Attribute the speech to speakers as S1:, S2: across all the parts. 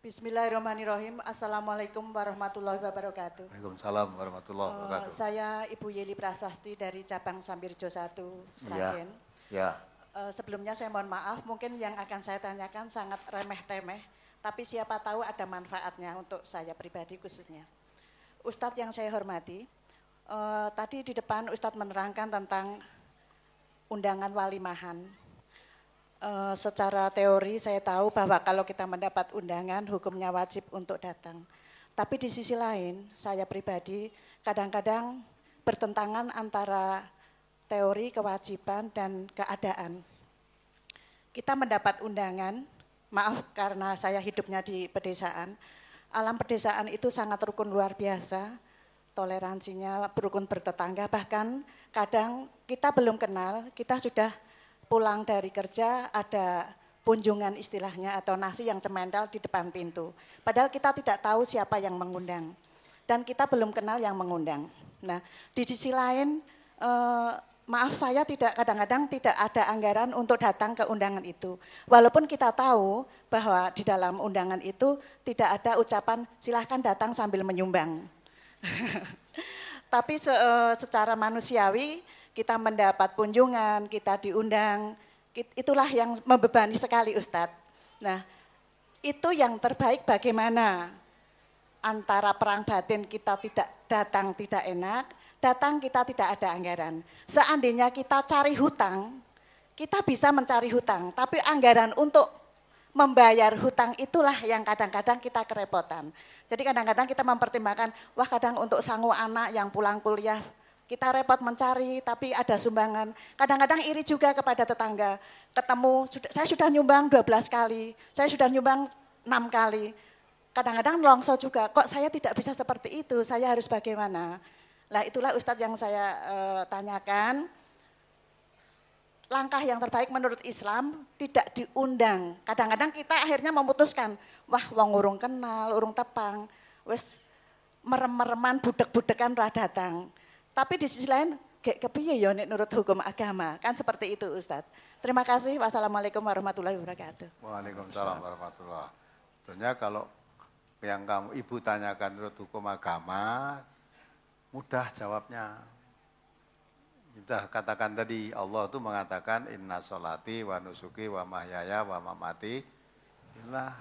S1: Bismillahirrahmanirrahim. Assalamualaikum warahmatullahi wabarakatuh.
S2: Waalaikumsalam warahmatullahi wabarakatuh.
S1: Saya Ibu Yeli Prasasti dari cabang Sambirjo 1, Sragen.
S2: Ya.
S1: Sebelumnya saya mohon maaf, mungkin yang akan saya tanyakan sangat remeh-temeh, tapi siapa tahu ada manfaatnya untuk saya pribadi khususnya. Ustadz yang saya hormati, tadi di depan Ustadz menerangkan tentang undangan walimahan. Secara teori saya tahu bahwa kalau kita mendapat undangan hukumnya wajib untuk datang. Tapi di sisi lain saya pribadi kadang-kadang bertentangan antara teori, kewajiban dan keadaan. Kita mendapat undangan, maaf karena saya hidupnya di pedesaan. Alam pedesaan itu sangat rukun luar biasa, toleransinya berukun bertetangga, bahkan kadang kita belum kenal, kita sudah pulang dari kerja ada kunjungan istilahnya atau nasi yang cemental di depan pintu. Padahal kita tidak tahu siapa yang mengundang dan kita belum kenal yang mengundang. Nah, di sisi lain maaf saya kadang-kadang tidak ada anggaran untuk datang ke undangan itu. Walaupun kita tahu bahwa di dalam undangan itu tidak ada ucapan silahkan datang sambil menyumbang. Tapi secara manusiawi kita mendapat kunjungan, kita diundang, itulah yang membebani sekali Ustadz. Nah, itu yang terbaik bagaimana antara perang batin kita tidak datang tidak enak, datang kita tidak ada anggaran. Seandainya kita cari hutang, kita bisa mencari hutang, tapi anggaran untuk membayar hutang itulah yang kadang-kadang kita kerepotan. Jadi kadang-kadang kita mempertimbangkan, wah kadang untuk sanggup anak yang pulang kuliah, kita repot mencari, tapi ada sumbangan. Kadang-kadang iri juga kepada tetangga. Ketemu, saya sudah nyumbang 12 kali, saya sudah nyumbang 6 kali. Kadang-kadang longso juga, kok saya tidak bisa seperti itu, saya harus bagaimana? Nah itulah Ustadz yang saya tanyakan. Langkah yang terbaik menurut Islam tidak diundang. Kadang-kadang kita akhirnya memutuskan, wah wong urung kenal, urung tepang, wes merem-mereman budek-budekan ra datang. Tapi di sisi lain, kayak kepiye ya nek nurut hukum agama, kan seperti itu Ustadz. Terima kasih, wassalamualaikum warahmatullahi wabarakatuh.
S2: Waalaikumsalam warahmatullahi wabarakatuh. Sebenarnya kalau yang kamu ibu tanyakan menurut hukum agama, mudah jawabnya. Sudah katakan tadi, Allah itu mengatakan inna sholati wa nusuki wa mahyaya wa mamati inilah.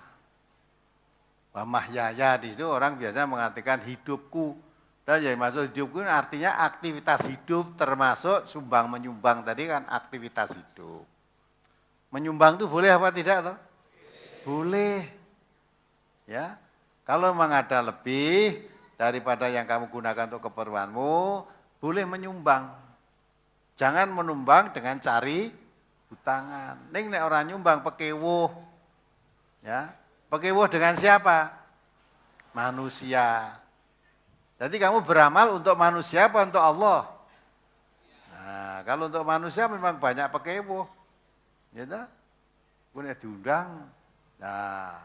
S2: Wa mahyaya di situ orang biasanya mengatakan hidupku. Dan yang masuk hidupku artinya aktivitas hidup termasuk sumbang menyumbang tadi kan aktivitas hidup. Menyumbang itu boleh apa tidak toh? Boleh. Ya. Kalau memang ada lebih daripada yang kamu gunakan untuk keperluanmu, boleh menyumbang. Jangan menumbang dengan cari hutangan. Ning nek orang nyumbang pekewuh. Ya. Pekewuh dengan siapa? Manusia. Jadi kamu beramal untuk manusia apa untuk Allah? Nah, kalau untuk manusia memang banyak pekewuh. Ya toh? Punya diundang. Nah,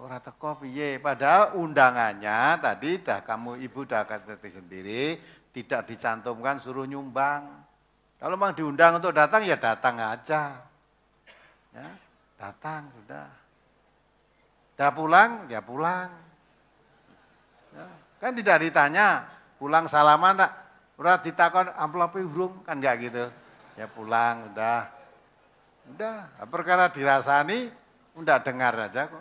S2: ora teko piye? Padahal undangannya tadi kamu ibu dah kata sendiri tidak dicantumkan suruh nyumbang. Kalau memang diundang untuk datang ya datang aja. Ya, datang sudah. Dah pulang ya pulang. Ya. Kan tidak ditanya, pulang salaman tak? Udah ditakon amplopnya urung, kan enggak gitu. Ya pulang, udah. Perkara dirasani, udah dengar aja kok.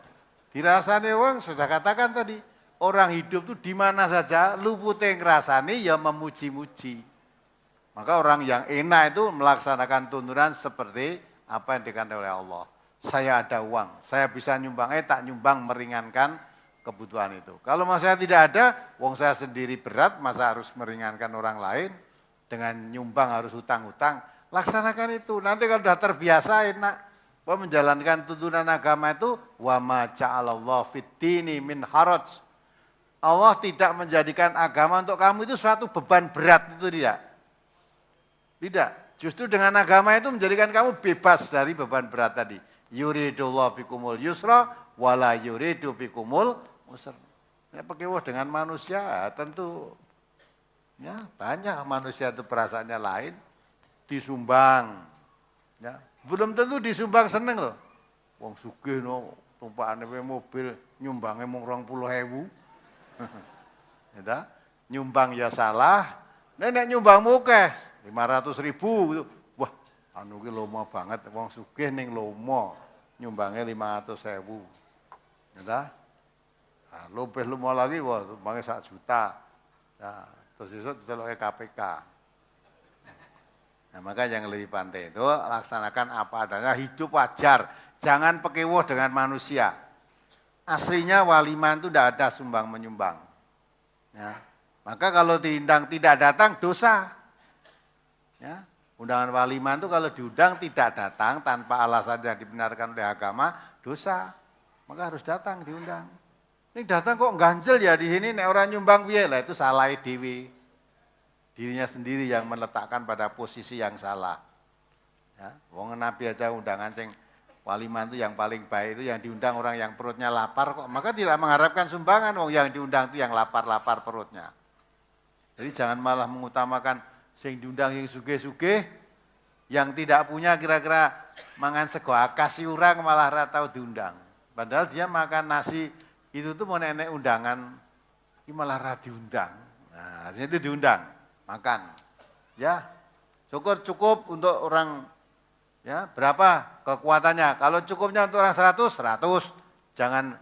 S2: Dirasani wong sudah katakan tadi, orang hidup tuh di mana saja, lupute ngrasani ya memuji-muji. Maka orang yang enak itu melaksanakan tuntunan seperti apa yang dikatakan oleh Allah. Saya ada uang, saya bisa nyumbang, tak nyumbang meringankan kebutuhan itu. Kalau saya tidak ada, wong saya sendiri berat, masa harus meringankan orang lain dengan nyumbang harus hutang-hutang. Laksanakan itu. Nanti kalau sudah terbiasa enak menjalankan tuntunan agama itu wa ma ja'alallahu fid-dini min haraj. Allah tidak menjadikan agama untuk kamu itu suatu beban berat itu tidak. Tidak. Justru dengan agama itu menjadikan kamu bebas dari beban berat tadi. Yuridullahu bikumul yusra wala yuridu bikumul usra. Ya pekewuh dengan manusia tentu ya banyak manusia itu perasaannya lain disumbang. Ya, belum tentu disumbang seneng loh. Wong sugih no tumpakane mobil nyumbange mung 20.000. Ya, nyumbang ya salah. Nek nyumbang mukeh 500.000 gitu. Wah, anu ki lomo banget wong sugih ning lomo nyumbange 500.000. Ya. Nah, lebih lomo lagi wah nyumbange 1 juta. Nah, terus besok diceloke KPK. Nah, maka yang lebih pantai itu laksanakan apa adanya, hidup wajar, jangan pekewuh dengan manusia. Aslinya walimah itu tidak ada sumbang menyumbang. Ya. Maka kalau diundang tidak datang dosa. Ya. Undangan walimah itu kalau diundang tidak datang tanpa alasan yang dibenarkan oleh agama, dosa. Maka harus datang diundang. Ini datang kok ganjel ya di sini, nek orang nyumbang piye lah, itu salah dewi. Dirinya sendiri yang meletakkan pada posisi yang salah. Ya, wong Nabi aja undangan sing walimah itu yang paling baik itu yang diundang orang yang perutnya lapar kok. Maka tidak mengharapkan sumbangan, wong yang diundang itu yang lapar-lapar perutnya. Jadi jangan malah mengutamakan sing diundang yang sugih-sugih, yang tidak punya kira-kira mangan sego kasih orang malah ratau diundang. Padahal dia makan nasi itu tuh mau nenek undangan, ini malah diundang. Nah, artinya itu diundang. Makan, ya cukup untuk orang, ya berapa kekuatannya, kalau cukupnya untuk orang 100, jangan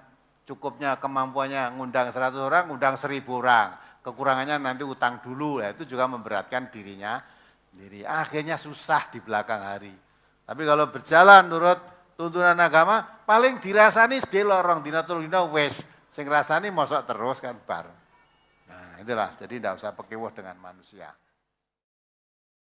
S2: cukupnya kemampuannya ngundang 100 orang, ngundang 1.000 orang, kekurangannya nanti utang dulu, ya, itu juga memberatkan dirinya sendiri, akhirnya susah di belakang hari. Tapi kalau berjalan menurut tuntunan agama, paling dirasani sedih lorong, dina wes, sing rasani mosok terus kan bar. Itulah, jadi tidak usah pekewuh dengan manusia.